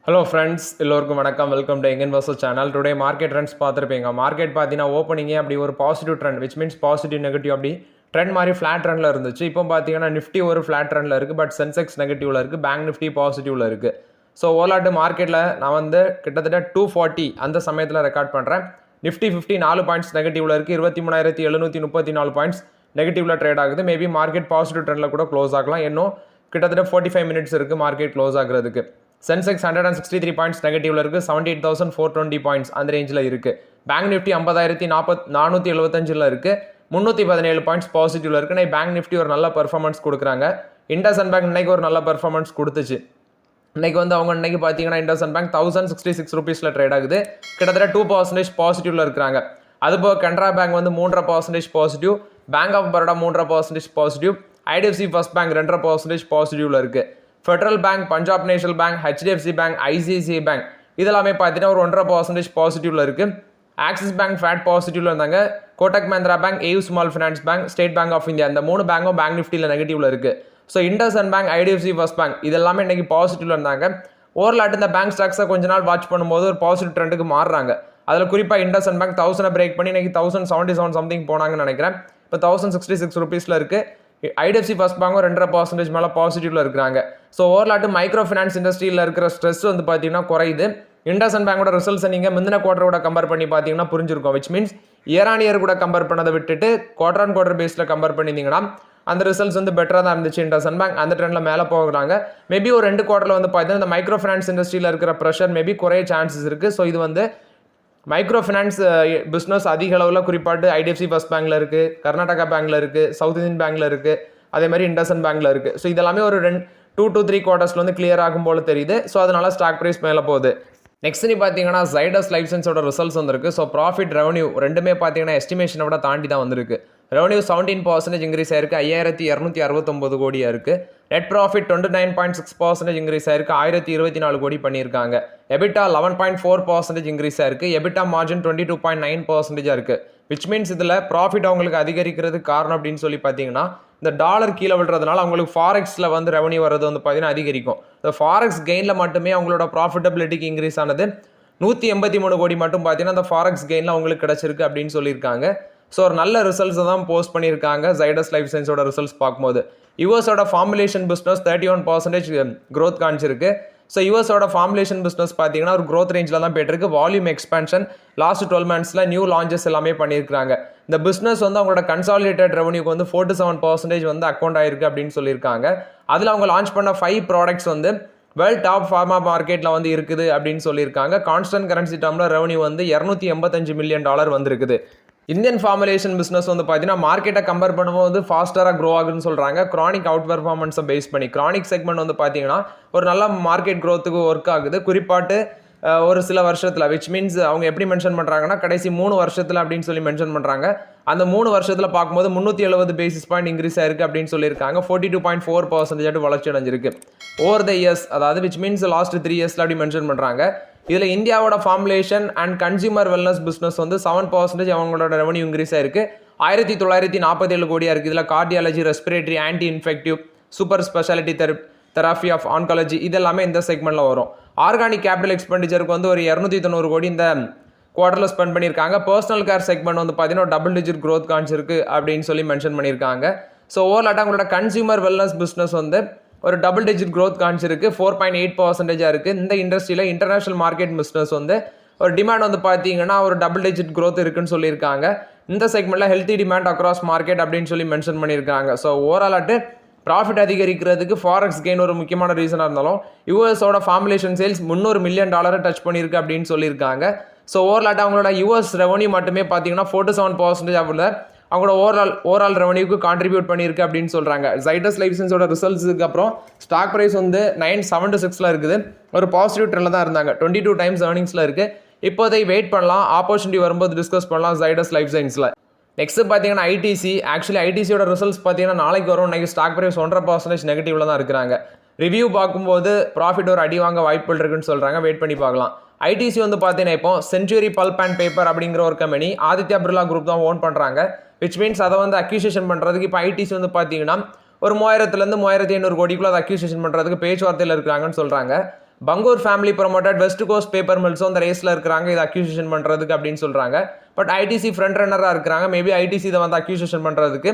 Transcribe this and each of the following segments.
Hello friends, எல்லோருக்கும் வணக்கம். Welcome to எங்கன் versus channel. Today market trends பார்த்துருப்பீங்க. மார்க்கெட் பார்த்தீங்கன்னா ஓப்பனிங்கே அப்படி ஒரு positive trend, which means positive negative அப்படி ட்ரெண்ட் மாதிரி ஃப்ளாட் ட்ரெண்டில் இருந்துச்சு. இப்போ பார்த்தீங்கன்னா நிஃப்டி ஒரு ஃப்ளாட் ட்ரெண்டில் இருக்குது, பட் சென்செக்ஸ் நெகட்டிவில் இருக்குது, பேங்க் நிஃப்டி பாசிட்டிவில் இருக்குது. ஸோ ஓலாட்டு மார்க்கெட்டில் நான் வந்து கிட்டத்தட்ட 240 அந்த சமயத்தில் ரெக்கார்ட் பண்ணுறேன். நிஃப்டி 4 பாயிண்ட்ஸ் நெகட்டிவில் இருக்குது, 23,734 பாயிண்ட்ஸ் நெகட்டிவில் ட்ரேட் ஆகுது. மேபி மார்க்கெட் பாசிட்டிவ் ட்ரெண்டில் கூட க்ளோஸ் ஆகலாம். இன்னும் கிட்டத்தட்ட 45 மினிட்ஸ் இருக்குது மார்க்கெட் க்ளோஸ் ஆகிறதுக்கு. சென்செக்ஸ் 163 பாயிண்ட்ஸ் நெகட்டிவ்ல இருக்கு, 78,420 பாயிண்ட்ஸ் அந்த ரேஞ்சில் இருக்கு. பேங்க் நிஃப்டி 50,475 இருக்கு, 317 பாயிண்ட்ஸ் பாசிட்டிவ்ல இருக்கு. நான் பேங்க் நிஃப்டி ஒரு நல்ல பெர்ஃபார்மன்ஸ் கொடுக்குறாங்க. இண்டஸ்இண்ட் பேங்க் இன்னைக்கு ஒரு நல்ல பெர்ஃபார்மன்ஸ் கொடுத்துச்சு. இன்னைக்கு வந்து அவங்க இன்னைக்கு பார்த்தீங்கன்னா இண்டஸ்இண்ட் பேங்க் 1066 ருபீஸில் ட்ரேட் ஆகுது, கிட்டத்தட்ட 2% பாசிட்டிவ்ல இருக்கிறாங்க. அதுபோக கனரா பேங்க் வந்து 3.5% positive, bank of Baroda 3.5% positive, IDFC first bank 2.5% பாசிட்டிவ்ல இருக்கு. Federal bank, Punjab national bank, HDFC bank, ICICI bank இதெல்லாமே பார்த்தீங்கன்னா ஒரு 1.5% பாசிட்டிவ்ல இருக்கு. ஆக்சிஸ் பேங்க் ஃபேட் பாசிட்டிவ்ல இருந்தாங்க. Kotak Mahindra bank, AU small finance bank, state bank of India இந்த 3 பேங்கும் பேங்க் நிஃப்டியில் நெகட்டிவ்ல இருக்கு. So IndusInd bank, IDFC first bank இதெல்லாமே இன்னைக்கு பாசிட்டிவ்ல இருந்தாங்க. ஓவர்லாட் இந்த பேங்க் ஸ்டாக்ஸை கொஞ்ச நாள் வாட்ச் பண்ணும்போது ஒரு பாசிட்டிவ் ட்ரெண்டுக்கு மாறுறாங்க. அதில் குறிப்பாக இண்டஸ்இண்ட் பேங்க் 1000 பிரேக் பண்ணி இன்னைக்கு 1077 சம்திங் போனாங்கன்னு நினைக்கிறேன். இப்போ 1066 ருபீஸில் இருக்கு. ஐடிஎஃப்சி ஃபர்ஸ்ட் பேங்கும் 2.5% மேலே பாசிட்டிவ்ல இருக்கிறாங்க. ஸோ ஓவர்லாட்டு மைக்ரோ ஃபினான்ஸ் இண்டஸ்ட்ரியில் இருக்கிற ஸ்ட்ரெஸ் வந்து பார்த்தீங்கன்னா குறையுது. இண்டஸ்இண்ட் பேங்கோட ரிசல்ட்ஸை நீங்கள் முந்தின குவார்டரோட கம்பேர் பண்ணி பார்த்தீங்கன்னா புரிஞ்சிருக்கும். Which means year on year கூட கம்பேர் பண்ணதை விட்டுட்டு குவார்டர் ஆன் குவார்டர் பேஸில் கம்பேர் பண்ணியிருந்தீங்கன்னா அந்த ரிசல்ட்ஸ் வந்து பெட்டராக தான் இருந்துச்சு. இண்டஸ்இண்ட் பேங்க் அந்த ட்ரெண்டில் மேலே போகிறாங்க. மேபி ஒரு 2 குவார்டரில் வந்து பார்த்தீங்கன்னா இந்த மைக்ரோ ஃபினான்ஸ் இண்டஸ்ட்ரியில் இருக்கிற ப்ரெஷர் மேபி குறைய சான்சஸ் இருக்குது. ஸோ இது வந்து மைக்ரோ ஃபினான்ஸ் பிஸ்னஸ் அதிக அளவில் குறிப்பாட்டு ஐடிஎஃப்சி ஃபர்ஸ்ட் பேங்க்ல இருக்குது, கர்நாடகா பேங்க்ல இருக்குது, சவுத் இந்தியன் பேங்க்ல இருக்குது, அதே மாதிரி இண்டஸ்இண்ட் பேங்க்ல இருக்குது. ஸோ இதெல்லாமே ஒரு 2 to 3 குவார்டர்ஸ்ல வந்து கிளியர் ஆகும் போல தெரியுது. ஸோ அதனால ஸ்டாக் ப்ரைஸ் மேலே போகுது. நெக்ஸ்ட் நீ பார்த்தீங்கன்னா ஜைடஸ் லைஃப் சயின்ஸோட ரிசல்ட்ஸ் வந்திருக்கு. ஸோ ப்ராஃபிட் ரெவன்யூ ரெண்டுமே பார்த்தீங்கன்னா எஸ்டிமேஷனை விட தாண்டி தான் வந்திருக்கு. ரெவன்யூ 17% இன்க்ரீஸ் ஆயிருக்கு, 5,269 கோடியா இருக்கு. நெட் ப்ராஃபிட் 29.6% இன்க்ரீஸ் ஆயிருக்கு, 1,024 கோடி பண்ணியிருக்காங்க. எபிட்டா 11.4% இன்க்ரீஸ் ஆயிருக்கு, எபிட்டா மார்ஜின் 22.9% இருக்கு. விச் மீன்ஸ் இதில் ப்ராஃபிட் அவங்களுக்கு அதிகரிக்கிறதுக்கு காரணம் அப்படின்னு சொல்லி பார்த்தீங்கன்னா இந்த டாலர் கீழே விழுறதுனால அவங்களுக்கு ஃபாரெக்ஸில் வந்து ரெவன்யூ வர்றது வந்து பார்த்தீங்கன்னா அதிகரிக்கும். இந்த ஃபாரெக்ஸ் கெயினில் மட்டுமே அவங்களோட ப்ராஃபிட்டபிலிட்டிக்கு இன்க்ரீஸ் ஆனது 183 கோடி மட்டும் பார்த்தீங்கன்னா அந்த ஃபாரெக்ஸ் கெயினில் அவங்களுக்கு கிடச்சிருக்கு அப்படின்னு சொல்லியிருக்காங்க. ஸோ ஒரு நல்ல ரிசல்ட்ஸை தான் போஸ்ட் பண்ணியிருக்காங்க ஜைடஸ் லைஃப் சயின்ஸோட ரிசல்ட்ஸ் பார்க்கும்போது. யூஎஸோட ஃபார்முலேஷன் பிஸ்னஸ் 31% க்ரோத் காமிச்சிருக்கு. ஸோ யூஎஸோட ஃபார்முலேஷன் பிஸ்னஸ் பார்த்தீங்கன்னா ஒரு க்ரோத் ரேஞ்சில் தான் போயிட்டு இருக்கு. வால்யூம் எக்ஸ்பேன்ஷன் லாஸ்ட் 12 monthsல நியூ லான்ச்சஸ் எல்லாமே பண்ணியிருக்காங்க. இந்த பிஸ்னஸ் வந்து அவங்களோட கன்சாலிடேட்டட் ரெவன்யூக்கு வந்து 4 to 7% வந்து அக்கௌண்ட் ஆயிருக்கு அப்படின்னு சொல்லியிருக்காங்க. அதில் அவங்க லான்ச் பண்ண 5 ப்ராடக்ட்ஸ் வந்து வேர்ல்ட் டாப் ஃபார்மா மார்க்கெட்டில் வந்து இருக்குது அப்படின்னு சொல்லியிருக்காங்க. கான்ஸ்டன்ட் கரன்சி டேர்மில் ரெவன்யூ வந்து $285 மில்லியன் வந்திருக்குது. இந்தியன் ஃபார்முலேஷன் பிஸ்னஸ் வந்து பார்த்தீங்கன்னா மார்க்கெட்டை கம்பேர் பண்ணும்போது ஃபாஸ்டராக க்ரோ ஆகுதுன்னு சொல்கிறாங்க. கிரானிக் அவுட் பெர்ஃபார்மன்ஸை பேஸ் பண்ணி கிரானிக் செக்மெண்ட் வந்து பார்த்தீங்கன்னா ஒரு நல்ல மார்க்கெட் க்ரோத்துக்கு ஒர்க் ஆகுது. குறிப்பாட்டு ஒரு சில வருஷத்தில், விச் மீன்ஸ் அவங்க எப்படி மென்ஷன் பண்ணுறாங்கன்னா கடைசி 3 வருஷத்தில் அப்படின்னு சொல்லி மென்ஷன் பண்ணுறாங்க. அந்த 3 வருஷத்தில் பார்க்கும்போது 370 பேசிஸ் பாயிண்ட் இன்க்ரீஸ் ஆயிருக்கு அப்படின்னு சொல்லியிருக்காங்க. 42.4% வளர்ச்சி அடைஞ்சிருக்கு ஓவர் த இயர்ஸ், அதாவது விச் மீன்ஸ் லாஸ்ட் 3 இயர்ஸில் அப்படி மென்ஷன் பண்ணுறாங்க. இதில் இந்தியாவோட formulation and consumer wellness business வந்து 7% அவங்களோட ரெவன்யூ இன்க்ரீஸ் ஆயிருக்கு, 1,947 கோடியாக இருக்குது. இதில் cardiology, respiratory, anti infective, super speciality therapy of oncology இதெல்லாமே இந்த செக்மெண்ட்டில் வரும். ஆர்கானிக் கேபிட்டல் எக்ஸ்பெண்டிச்சருக்கு வந்து ஒரு 290 கோடி இந்த குவார்டரில் ஸ்பெண்ட் பண்ணியிருக்காங்க. பர்சனல் கேர் செக்மெண்ட் வந்து பார்த்தீங்கன்னா டபுள் டிஜிட் க்ரோத் காமிச்சிருக்கு அப்படின்னு சொல்லி மென்ஷன் பண்ணியிருக்காங்க. ஸோ ஓவர்லாட்டாக அவங்களோட கன்சியூமர் வெல்னஸ் பிஸ்னஸ் வந்து ஒரு டபுள் டிஜிட் க்ரோத் காமிச்சிருக்கு, 4.8% இருக்குது. இந்த இண்டஸ்ட்ரியில் இன்டர்நேஷனல் மார்க்கெட் பிஸ்னஸ் வந்து ஒரு டிமாண்ட் வந்து பார்த்தீங்கன்னா ஒரு டபுள் டிஜிட் க்ரோத் இருக்குன்னு சொல்லியிருக்காங்க. இந்த செக்மெண்ட்டில் ஹெல்த்தி டிமாண்ட் அக்ராஸ் மார்க்கெட் அப்படின்னு சொல்லி மென்ஷன் பண்ணியிருக்காங்க. ஸோ ஓவராலாட்டு ப்ராஃபிட் அதிகரிக்கிறதுக்கு ஃபாரெக்ஸ் கெயின் ஒரு முக்கியமான ரீசனாக இருந்தாலும் யூஎஸோட ஃபார்முலேஷன் சேல்ஸ் $300 மில்லியன் டச் பண்ணியிருக்கு அப்படின்னு சொல்லியிருக்காங்க. ஸோ ஓவராலாட்டு அவங்களோட யூஎஸ் ரெவன்யூ மட்டுமே பார்த்தீங்கன்னா 4 to 7% ஆகுது அவங்களோட ஓவரால் ரெவன்யூக்கு கான்ட்ரிபியூட் பண்ணியிருக்கு அப்படின்னு சொல்கிறாங்க. ஜைடஸ் லைஃப் சயின்ஸோட ரிசல்ட்ஸுக்கு அப்புறம் ஸ்டாக் ப்ரைஸ் வந்து 976 இருக்குது. ஒரு பாசிட்டிவ் ட்ரெண்டில் தான் இருந்தாங்க, 22 times ஏர்னிங்ஸில் இருக்குது. இப்போதை வெயிட் பண்ணலாம், ஆப்பர்ச்சுனிட்டி வரும்போது டிஸ்கஸ் பண்ணலாம் ஜைடஸ் லைஃப் சயின்ஸில். நெக்ஸ்ட் பார்த்தீங்கன்னா ஐடிசி. ஆக்சுவலி ஐடிசியோட ரிசல்ட்ஸ் பார்த்தீங்கன்னா நாளைக்கு வரும். இன்னைக்கு ஸ்டாக் ப்ரைஸ் 1.5% நெகட்டிவ்ல தான் இருக்கிறாங்க. ரிவ்யூ பார்க்கும்போது ப்ராஃபிட் ஒரு அடி வாங்க வாய்ப்புகள் இருக்குன்னு சொல்கிறாங்க. வெயிட் பண்ணி பார்க்கலாம். ஐடிசி வந்து பார்த்தீங்கன்னா இப்போ செஞ்சுரி பல்ப் அண்ட் பேப்பர் அப்படிங்கிற ஒரு கம்பெனி ஆதித்யா பிர்லா குரூப் தான் ஓன் பண்ணுறாங்க. விச் மீன்ஸ் அதை வந்து அக்யூசியேஷன் பண்ணுறதுக்கு இப்போ ஐடிசி வந்து பார்த்தீங்கன்னா ஒரு 3000 to 3,500 கோடிக்குள்ள அதை அக்யூசியேஷன் பண்ணுறதுக்கு பேச்சுவார்த்தையில் இருக்கிறாங்கன்னு சொல்கிறாங்க. Bangur family promoted west coast paper மில்ஸும் அந்த ரேஸில் இருக்கிறாங்க இதை அக்யூசிஷன் பண்ணுறதுக்கு அப்படின்னு சொல்கிறாங்க. பட் ஐடிசி ஃப்ரண்ட் ரன்னராக இருக்கிறாங்க. மேபி ஐடிசி இதை வந்து அக்யூசிஷன் பண்ணுறதுக்கு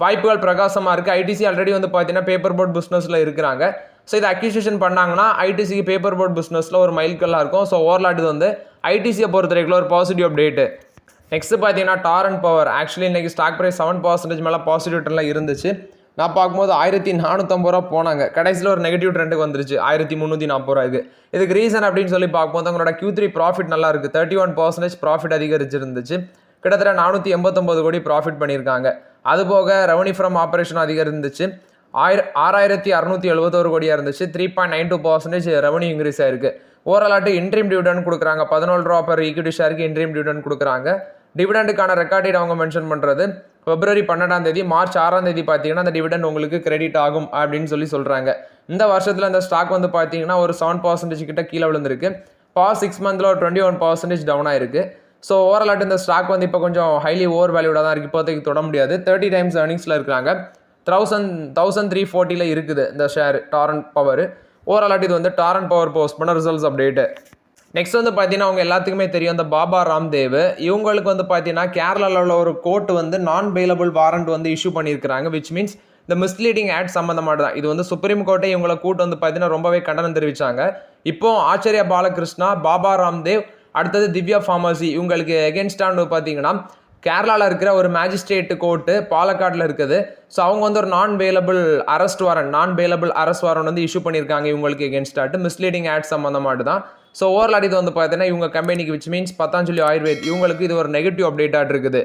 வாய்ப்புகள் பிரகாசமாக இருக்குது. ஐடிசி ஆல்ரெடி வந்து பார்த்தீங்கன்னா பேப்பர் போர்ட் பிஸ்னஸில் இருக்கிறாங்க. ஸோ இதை அக்யூசிஷன் பண்ணாங்கன்னா ஐடிசிக்கு பேப்பர் போர்ட் பிஸ்னஸில் ஒரு மைல்கல்லாக இருக்கும். ஸோ ஓவரால் இது வந்து ஐடிசியை பொறுத்த வரைக்கும் ஒரு பாசிட்டிவ் அப்டேட்டு. நெக்ஸ்ட் பார்த்தீங்கன்னா டாரண்ட் பவர். ஆக்சுவலி இன்றைக்கி ஸ்டாக் ப்ரைஸ் 7% மேலே பாசிட்டிவ் ட்ரெண்டில் இருந்துச்சு. நான் பார்க்கும்போது 1450 ரூபா போனாங்க. கடைசியில் ஒரு நெகட்டிவ் ட்ரெண்டுக்கு வந்துருச்சு 1340 ரூபாய்க்கு. இதுக்கு ரீசன் அப்படின்னு சொல்லி பார்க்கும்போது அவங்களோட Q3 ப்ராஃபிட் நல்லா இருக்குது. 31% ப்ராஃபிட் அதிகரிச்சிருந்துச்சு. கிட்டத்தட்ட 489 கோடி ப்ராஃபிட் பண்ணியிருக்காங்க. அதுபோக ரெவன்யூ ஃப்ரம் ஆப்ரேஷன் அதிகரிந்துச்சு. 6671 கோடியாக இருந்துச்சு. 3.92% ரெவன்யூ இன்க்ரீஸ் ஆயிருக்கு. ஓவராலாட்டு இன்ட்ரீம் டிவிடெண்ட் கொடுக்குறாங்க. 17 ரூபா பர் ஈக்விட்டி ஷேருக்கு இன்ட்ரீம் டிவிடெண்ட் கொடுக்குறாங்க. டிவிடெண்டுக்கான ரெக்கார்ட் டேட் அவங்க மென்ஷன் பண்ணுறது February 12 March 6 பார்த்தீங்கன்னா அந்த டிவிடெண்ட் உங்களுக்கு கிரெடிட் ஆகும் அப்படின்னு சொல்கிறாங்க. இந்த வருஷத்தில் அந்த ஸ்டாக் வந்து பார்த்தீங்கன்னா ஒரு 7% கிட்ட கீழே விழுந்திருக்கு. பாஸ்ட் 6 மந்த்தில் ஒரு 21% டவுன் ஆயிருக்கு. ஸோ ஓவராலாட்டு இந்த ஸ்டாக் வந்து இப்போ கொஞ்சம் ஹைலி ஓவர் வேல்யூடாக தான் இருக்குது. இப்போதைக்கு தொட முடியாது. 30 times earningsல இருக்கிறாங்க. 1340 இருக்குது இந்த ஷேர் டாரண்ட் பவர். ஓவராலாட்டு இது வந்து டாரண்ட் பவர் போஸ்ட் பண்ண ரிசல்ட்ஸ் அப்டேட்டு. நெக்ஸ்ட் வந்து பார்த்தீங்கன்னா அவங்க எல்லாத்துக்குமே தெரியும் அந்த பாபா ராம்தேவ். இவங்களுக்கு வந்து பார்த்தீங்கன்னா கேரளாவில் ஒரு கோர்ட் வந்து நான் பெயிலபிள் வாரண்ட் வந்து இஷ்யூ பண்ணியிருக்கிறாங்க. விச் மீன்ஸ் இந்த மிஸ்லீடிங் ஆட் சம்மந்தமாக தான். இது வந்து சுப்ரீம் கோர்ட்டை இவங்களை கூட்டு வந்து பார்த்தீங்கன்னா ரொம்பவே கண்டனம் தெரிவித்தாங்க. இப்போ ஆச்சரிய பாலகிருஷ்ணா, பாபா ராம்தேவ், அடுத்தது திவ்யா ஃபார்மசி இவங்களுக்கு எகென்ஸ்டான்னு பார்த்தீங்கன்னா கேரளாவில் இருக்கிற ஒரு மேஜிஸ்ட்ரேட் கோர்ட்டு பாலக்காட்டில் இருக்குது. ஸோ அவங்க வந்து ஒரு நான் பெயிலபிள் அரெஸ்ட் வாரண்ட் வந்து இஷ்யூ பண்ணியிருக்காங்க இவங்களுக்கு எகென்ஸ்டாட்டு மிஸ்லீடிங் ஆட் சம்மந்தமாட்டு தான். ஸோ ஓவரால் இது வந்து பார்த்தீங்கன்னா இவங்க கம்பெனிக்கு விச் மீன்ஸ் பத்தாஞ்சலி ஆயுர்வேத் இவங்களுக்கு இது ஒரு நெகட்டிவ் அப்டேட்டாக இருக்குது.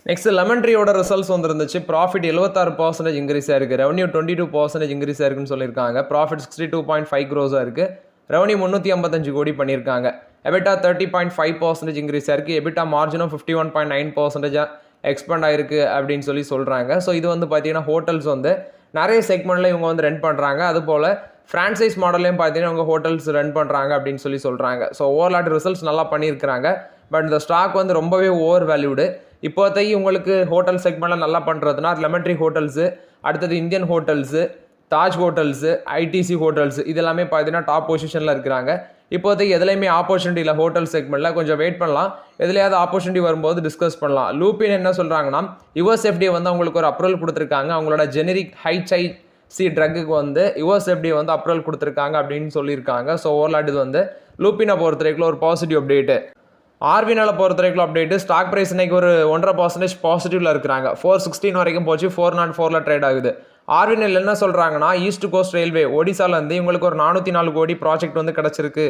நெக்ஸ்ட் லெமன் ட்ரீயோட ரிசல்ட்ஸ் வந்துருந்துச்சு. ப்ராஃபிட் 76% இன்க்ரீஸ் ஆயிருக்கு. ரெவன்யூ 22% இன்க்ரீஸ் ஆயிருக்குன்னு சொல்லியிருக்காங்க. ப்ராஃபிட் 62.5 crores இருக்குது. ரெவன்யூ 355 கோடி பண்ணியிருக்காங்க. எபிட்டா 30.5% இன்க்ரீஸ் ஆயிருக்கு. எபிட்டா மார்ஜினும் 51.9% எக்ஸ்பெண்ட் ஆயிருக்கு அப்படின்னு சொல்கிறாங்க. ஸோ இது வந்து பார்த்தீங்கன்னா ஹோட்டல்ஸ் வந்து நிறைய செக்மெண்ட்டில் இவங்க வந்து ரெண்ட் பண்ணுறாங்க. அதுபோல் ஃப்ரான்சைஸ் மாடல்லையும் பார்த்தீங்கன்னா அவங்க ஹோட்டல்ஸ் ரன் பண்ணுறாங்க அப்படின்னு சொல்கிறாங்க. ஸோ ஓவரால் ரிசல்ட்ஸ் நல்லா பண்ணியிருக்கிறாங்க. பட் இந்த ஸ்டாக் வந்து ரொம்பவே ஓவர் வேல்யூடு. இப்போதைக்கு உங்களுக்கு ஹோட்டல் செக்மெண்ட்டில் நல்லா பண்ணுறதுனா லெமன் ட்ரீ ஹோட்டல்ஸு, அடுத்தது Indian hotels, Taj hotels, ITC hotels இது எல்லாமே பார்த்தீங்கன்னா டாப் பொசிஷனில் இருக்கிறாங்க. இப்போதைக்கு எதுலையுமே ஆப்பர்ச்சுனிட்டி இல்லை. ஹோட்டல் செக்மெண்ட்டில் கொஞ்சம் வெயிட் பண்ணலாம். எதுலையாவது ஆப்பர்ச்சுனிட்டி வரும்போது டிஸ்கஸ் பண்ணலாம். லூப்பின் என்ன சொல்கிறாங்கன்னா USFDA வந்து அவங்களுக்கு ஒரு அப்ரூவல் கொடுத்துருக்காங்க. அவங்களோட ஜெனரிக் HIC ட்ரக்குக்கு வந்து USFDA வந்து அப்ரூவல் கொடுத்துருக்காங்க அப்படின்னு சொல்லியிருக்காங்க. ஸோ ஓவரால் இது வந்து லூப்பினை பொறுத்த வரைக்கும் ஒரு பாசிட்டிவ் அப்டேட்டு. ஆர்வினால் பொறுத்த வரைக்கும் அப்டேட்டு ஸ்டாக் ப்ரைஸ் இன்னைக்கு ஒரு 1.5% பாசிட்டிவ்ல இருக்கிறாங்க. 416 வரைக்கும் போச்சு. 404 ட்ரேட் ஆகுது. ஆர்வினல் என்ன சொல்கிறாங்கன்னா ஈஸ்ட் கோஸ்ட் ரயில்வே ஒடிசாலேருந்து இவங்களுக்கு ஒரு 404 கோடி ப்ராஜெக்ட் வந்து கிடச்சிருக்கு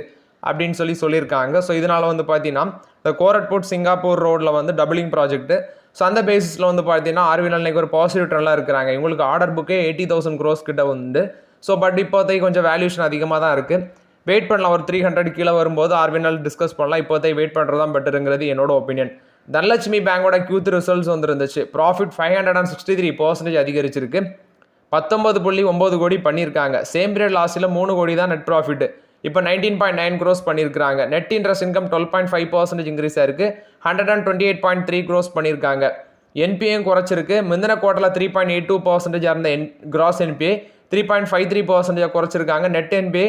அப்படின்னு சொல்லியிருக்காங்க. ஸோ இதனால் வந்து பார்த்தீங்கன்னா இந்த கோரட்புட் சிங்கப்பூர் ரோடில் வந்து டபுளிங் ப்ராஜெக்ட்டு. ஸோ அந்த பேசிஸில் வந்து பார்த்தீங்கன்னா ஆர்வினல் இன்னைக்கு ஒரு பாசிட்டிவ் ட்ரெண்டாக இருக்கிறாங்க. இவங்களுக்கு ஆர்டர் புக்கே 80,000 crores கிட்ட வந்து. ஸோ பட் இப்போதைக்கு கொஞ்சம் வேல்யூஷன் அதிகமாக தான் இருக்குது. வெயிட் பண்ணலாம். ஒரு 300 கீழே வரும்போது ஆர்வினல் டிஸ்கஸ் பண்ணலாம். இப்போதைக்கு வெயிட் பண்ணுறது தான் பெட்டருங்கிறது என்னோட ஒப்பீனியன். தனலட்சுமி பேங்கோட Q3 ரிசல்ட்ஸ் வந்துருந்துச்சு. ப்ராஃபிட் 563% அதிகரிச்சிருக்கு. 19.9 கோடி பண்ணியிருக்காங்க. சேம் பீரியட் லாஸ்ட்டில் 3 கோடி தான் நெட் ப்ராஃபிட். இப்போ 19.9 crores பண்ணியிருக்காங்க. நெட் இன்ட்ரெஸ்ட் இன்கம் 12.5% இன்க்ரீஸ் ஆயிருக்கு. 128.3 crores பண்ணியிருக்காங்க. என்பிஏயும் குறைச்சிருக்கு. முந்தின குவார்ட்டரில் 3.82% இருந்த கிராஸ் என்பிஏ 3.53% குறைச்சிருக்காங்க. நெட் என்பிஏ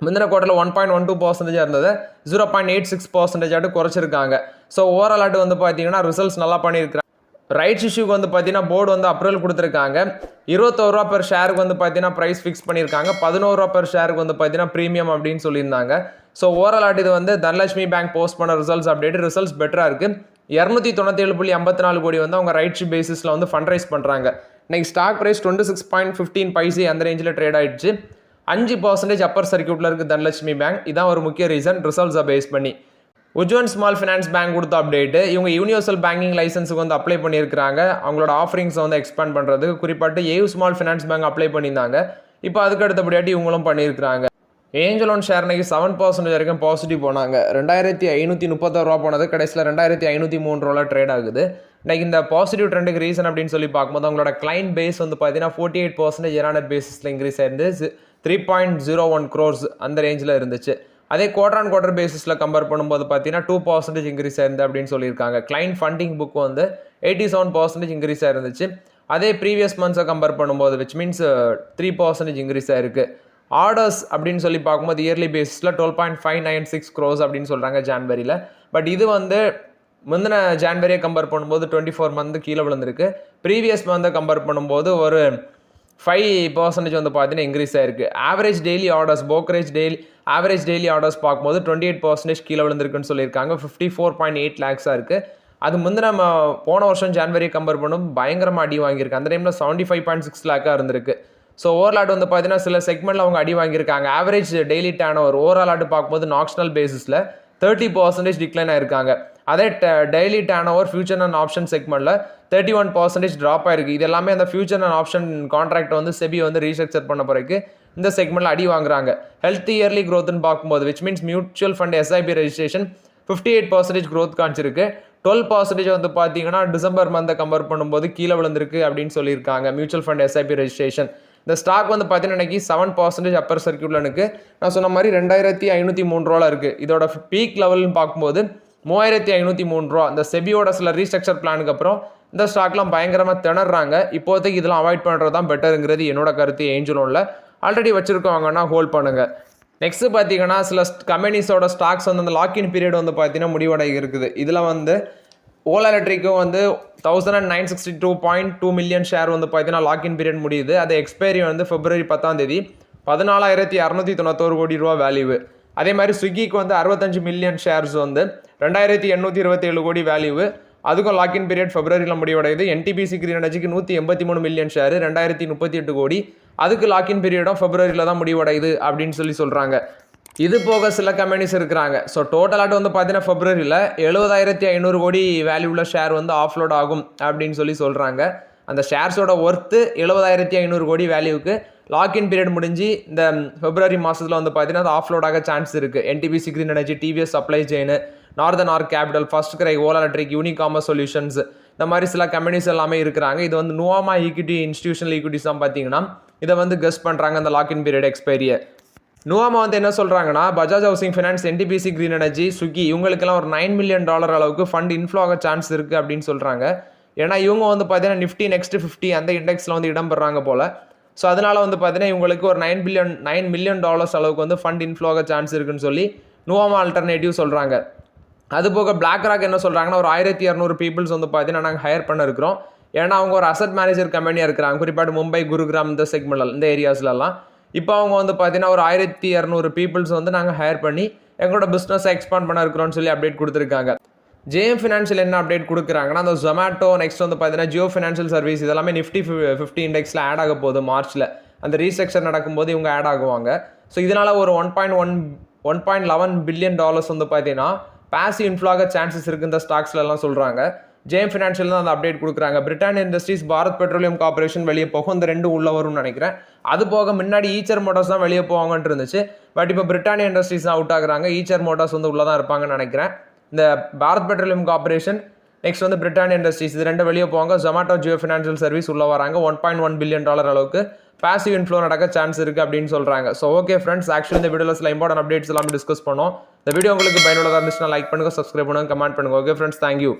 முந்தின குவார்ட்டரில் 1.12% இருந்தது 0.86% குறைச்சிருக்காங்க. ஸோ ஓவரால் வந்து பார்த்தீங்கன்னா ரிசல்ட்ஸ் நல்லா பண்ணியிருக்காங்க. ரைட்ஸ் இஷ்யூக்கு வந்து பார்த்தீங்கன்னா போர்டு வந்து அப்ரூவல் கொடுத்துருக்காங்க. 21 ரூபா பெர் ஷேருக்கு வந்து பார்த்தீங்கன்னா ப்ரைஸ் ஃபிக்ஸ் பண்ணியிருக்காங்க. 11 ரூபா பெர் ஷேருக்கு வந்து பார்த்தீங்கன்னா ப்ரீமியம் அப்படின்னு சொல்லியிருந்தாங்க. ஸோ ஓவரால் இது வந்து தனலட்சுமி பேங்க் போஸ்ட் பண்ண ரிசல்ட்ஸ் அப்டேட். ரிசல்ட்ஸ் பெட்டராக இருக்குது. 297.54 கோடி வந்து அவங்க ரைட்ஸ் பேசிஸில் வந்து ஃபண்ட் ரைஸ் பண்ணுறாங்க. இன்னைக்கு ஸ்டாக் ப்ரைஸ் 26.15 அந்த ரேஞ்சில் ட்ரேட் ஆயிடுச்சு. 5% அப்பர் சர்க்கியூட்டில் இருக்குது தனலட்சுமி பேங்க். இதான் ஒரு முக்கிய ரீசன் ரிசல்ட்ஸை பேஸ் பண்ணி. உஜ்வன் ஸ்மால் ஃபினான்ஸ் பேங்க் கொடுத்த அப்டேட்டு. இவங்க யூனிவர்சல் பேங்கிங் லைசன்ஸுக்கு வந்து அப்ளை பண்ணியிருக்காங்க. அவங்களோட ஆஃபரிங்ஸை வந்து எக்ஸ்பேண்ட் பண்ணுறதுக்கு குறிப்பாட்டு AU small finance bank apply பண்ணியிருந்தாங்க. இப்போ அதுக்கு அடுத்தபடியாட்டி இவங்களும் பண்ணியிருக்காங்க. ஏஞ்சல் ஒன் ஷேர் இன்னைக்கு 7% வரைக்கும் பாசிட்டிவ் போனாங்க. 2536 ரூபா போனது கடைசியில் 2503 ரூபா ட்ரேட் ஆகுது. இன்னைக்கு இந்த பாசிட்டிவ் ட்ரெண்டுக்கு ரீசன் அப்படின்னு சொல்லி பார்க்கும்போது அவங்களோட கிளைண்ட் பேஸ் வந்து பார்த்தீங்கன்னா 48% இயர் பேசிஸில் இன்க்ரீஸ் ஆயிருந்து 3.01 crores அந்த ரேஞ்சில் இருந்துச்சு. அதே குவார்டர் பேசிஸில் கம்பேர் பண்ணும்போது பார்த்தீங்கன்னா 2% இன்க்ரீஸ் ஆயிருந்து அப்படின்னு சொல்லியிருக்காங்க. கிளைண்ட் ஃபண்டிங் புக் வந்து 87% இன்க்ரீஸ் ஆயிருந்துச்சு. அதே ப்ரீவியஸ் மந்த்ஸை கம்பேர் பண்ணும்போது விச் மீன்ஸ் 3% இன்க்ரீஸ் ஆயிருக்கு. ஆர்டர்ஸ் அப்படின்னு சொல்லி பார்க்கும்போது இயர்லி பேசிஸில் 12.596 crores அப்படின்னு சொல்கிறாங்க ஜான்வரியில். பட் இது வந்து முந்தின ஜான்வரியை கம்பேர் பண்ணும்போது 24 மந்த் கீழே விழுந்திருக்கு. ப்ரீவியஸ் மந்தை கம்பேர் பண்ணும்போது ஒரு 5% வந்து பார்த்தீங்கன்னா இன்க்ரீஸ் ஆயிருக்கு. Average daily orders average daily orders பார்க்கும்போது 28% கீழே விழுந்திருக்குன்னு சொல்லியிருக்காங்க. 54.8 lakhs இருக்குது. அது முந்தின நம்ம போன வருஷம் ஜான்வரியை கம்பேர் பண்ணும் பயங்கரமாக அடி வாங்கியிருக்கு. அந்த டைமில் 75.6 lakh இருந்திருக்கு. ஸோ ஓவரால் வந்து பார்த்தீங்கன்னா சில செக்மெண்ட்டில் அவங்க அடி வாங்கியிருக்காங்க. Average daily turn over overall பார்க்கும்போது நாக்ஷனல் பேசிஸில் 30% டிக்ளைன் ஆயிருக்காங்க. அதே daily turn over future and option செக்மெண்ட்டில் 31% ட்ராப் ஆயிருக்கு. இது எல்லாமே அந்த ஃபியூச்சர் அண்ட் ஆப்ஷன் கான்ட்ராக்ட் வந்து செபி வந்து ரீஸ்ட்ரக்சர் பண்ண பிறகு இந்த செக்மெண்ட்டில் அடி வாங்குறாங்க. ஹெல்த் இயர்லி க்ரோத்னு பார்க்கும்போது which means mutual fund SIP registration 58% growth காமிச்சிருக்கு. 12% வந்து பார்த்தீங்கன்னா டிசம்பர் மந்தை கம்பேர் பண்ணும்போது கீழே விழுந்திருக்கு அப்படின்னு சொல்லியிருக்காங்க மியூச்சுவல் ஃபண்ட் எஸ்ஐபி ரெஜிஸ்ட்ரேஷன். இந்த ஸ்டாக் வந்து பார்த்தீங்கன்னா இன்னைக்கு 7% அப்பர் சர்க்கியூட்டில் இருக்குது. நான் சொன்ன மாதிரி 2503 இருக்குது. இதோட பீக் லெவல்னு பார்க்கும்போது 3503. இந்த செபியோட சில ரீஸ்ட்ரக்சர் பிளானுக்கு அப்புறம் இந்த ஸ்டாக்லாம் பயங்கரமாக திணறாங்க. இப்போதைக்கு இதெல்லாம் அவாய்ட் பண்ணுறது தான் பெட்டருங்கிறது என்னோட கருத்து. ஏஞ்சலோனில் ஆல்ரெடி வச்சுருக்கவங்கன்னா ஹோல்ட் பண்ணுங்கள். நெக்ஸ்ட் பார்த்தீங்கன்னா சில கம்பெனிஸோட ஸ்டாக்ஸ் வந்து அந்த லாக்இன் பீரியட் வந்து பார்த்தீங்கன்னா முடிவடை இருக்குது. இதில் வந்து ஓலா எலக்ட்ரிக்கும் வந்து 1962.2 million ஷேர் வந்து பார்த்தீங்கன்னா லாக்இன் பீரியட் முடியுது. அது எக்ஸ்பைரி வந்து February 10 14,691 கோடி ரூபா வேல்யூ. அதே மாதிரி ஸ்விக்கிக்கு வந்து 65 million ஷேர்ஸ் வந்து 2,827 கோடி வேல்யூ. அதுக்கும் லாக்இன் பீரியட் Februaryல முடிவடையுது. NTPC கிரீன் எனர்ஜிக்கு 183 million ஷேர் 2038 கோடி. அதுக்கு லாக்இன் பீரியடும் Februaryல தான் முடிவடையுது அப்படின்னு சொல்கிறாங்க. இது போக சில கம்பெனிஸ் இருக்கிறாங்க. ஸோ டோட்டலாட்டு வந்து பார்த்தீங்கன்னா Februaryல 70,500 கோடி வேல்யூவில் ஷேர் வந்து ஆஃப்லோட் ஆகும் அப்படின்னு சொல்கிறாங்க. அந்த ஷேர்ஸோட ஒர்த்து 70,500 கோடி வேல்யூவுக்கு லாக்இன் பீரியட் முடிஞ்சு இந்த February மாதத்தில் வந்து பார்த்தீங்கன்னா அது ஆஃப்லோட் ஆக சான்ஸ் இருக்குது. NTPC green energy, TVS supply chain, northern arc capital, first cry, Ola electric, Unicommerce solutions, இந்த மாதிரி சில கம்பெனிஸ் எல்லாமே இருக்கிறாங்க. இது வந்து நுவாமா ஈக்விட்டி இன்ஸ்டிடியூஷனல் ஈக்விட்டிஸ் தான் பார்த்தீங்கன்னா இதை வந்து கெஸ் பண்ணுறாங்க அந்த லாக்இன் பீரியட் எக்ஸ்பைரியை. நுவாமா வந்து என்ன சொல்கிறாங்கன்னா Bajaj housing finance, NTPC green energy, Swiggy இவங்களுக்கெல்லாம் ஒரு $9 million அளவுக்கு ஃபண்ட் இன்ஃப்ளோ ஆக சான்ஸ் இருக்குது அப்படின்னு சொல்கிறாங்க. ஏன்னா இவங்க வந்து பார்த்தீங்கன்னா நிஃப்டி நெக்ஸ்ட் 50 அந்த இண்டெக்ஸில் வந்து இடம் பெறாங்க போல். ஸோ அதனால வந்து பார்த்தீங்கன்னா இவங்களுக்கு ஒரு $9 million அளவுக்கு வந்து ஃபண்ட் இன்ஃப்ளோ ஆக சான்ஸ் இருக்குன்னு சொல்லி நுவாமா ஆல்டர்னேட்டிவ் சொல்கிறாங்க. அதுபோக பிளாக் ராக் என்ன சொல்கிறாங்கன்னா ஒரு 1,200 பீப்புள்ஸ் வந்து பார்த்தீங்கன்னா நாங்கள் ஹையர் பண்ண இருக்கிறோம். ஏன்னா அவங்க ஒரு அசட் மேனேஜர் கம்பெனியாக இருக்கிறாங்க. குறிப்பாட்டு மும்பை, குருகிராம் இந்த செக்மெண்ட் இந்த ஏரியாஸ்லலாம். இப்போ அவங்க வந்து பார்த்தீங்கன்னா ஒரு 1,200 பீப்புள்ஸ் வந்து நாங்கள் ஹையர் பண்ணி எங்களோட பிஸ்னஸை எக்ஸ்பாண்ட் பண்ண இருக்கிறோம்னு சொல்லி அப்டேட் கொடுத்துருக்காங்க. ஜேஎம் ஃபினான்ஷியல் என்ன அப்டேட் கொடுக்குறாங்கன்னா அந்த ஜொமேட்டோ, நெக்ஸ்ட் வந்து பார்த்தீங்கன்னா ஜியோ ஃபினான்ஷியல் சர்வீஸ் இதெல்லாமே நிஃப்டி 50 இண்டெக்ஸில் ஆட் ஆக போகுது. மார்ச்சில் அந்த ரீஸ்ட்ரக்சர் நடக்கும்போது இவங்க ஆட் ஆகுவாங்க. ஸோ இதனால் ஒரு $1.11 billion வந்து பார்த்தீங்கன்னா பாசிவ் இன்ஃப்ளோவாக சான்சஸ் இருக்குது இந்த ஸ்டாக்ஸ்லாம் சொல்கிறாங்க. ஜேஎம் ஃபினான்ஷியல் தான் அந்த அப்டேட் கொடுக்குறாங்க. Britannia industries, Bharat petroleum corporation வெளியே போகும். இந்த ரெண்டு உள்ள வரும்னு நினைக்கிறேன். அது போக முன்னாடி ஈச்சர் மோட்டார்ஸ் தான் வெளியே போவாங்கன்ட்டு இருந்துச்சு. பட் இப்போ பிரிட்டானியா இண்டஸ்ட்ரீஸ் தான் அவுட் ஆகுறாங்க. ஈச்சர் மோட்டார்ஸ் வந்து உள்ள தான் இருப்பாங்கன்னு நினைக்கிறேன். இந்த பாரத் பெட்ரோலியம் கார்பரேஷன், நெக்ஸ்ட் வந்து பிரிட்டானியா இண்டஸ்ட்ரீஸ் இது ரெண்டு வெளியே போவாங்க. ஜொமேட்டோ, ஜியோ ஃபினான்ஷியல் சர்வீஸ் உள்ள வராங்க. $1.1 billion அளவுக்கு பாசிவ் இன்ஃப்ளோ நடக்க சான்ஸ் இருக்குது அப்படின்னு சொல்கிறாங்க. ஸோ ஓகே ஃப்ரெண்ட்ஸ், ஆக்சுவலி இந்த வீடியோவில் சில இம்பார்ட்டன்ட் அப்டேட்ஸ் எல்லாமே டிஸ்கஸ் பண்ணோம். இந்த வீடியோ உங்களுக்கு பயனுள்ளதாக இருந்துச்சுன்னா லைக் பண்ணுங்கள், சப்ஸ்கிரைப் பண்ணுங்கள், கமெண்ட் பண்ணுங்கள். Okay friends, thank you.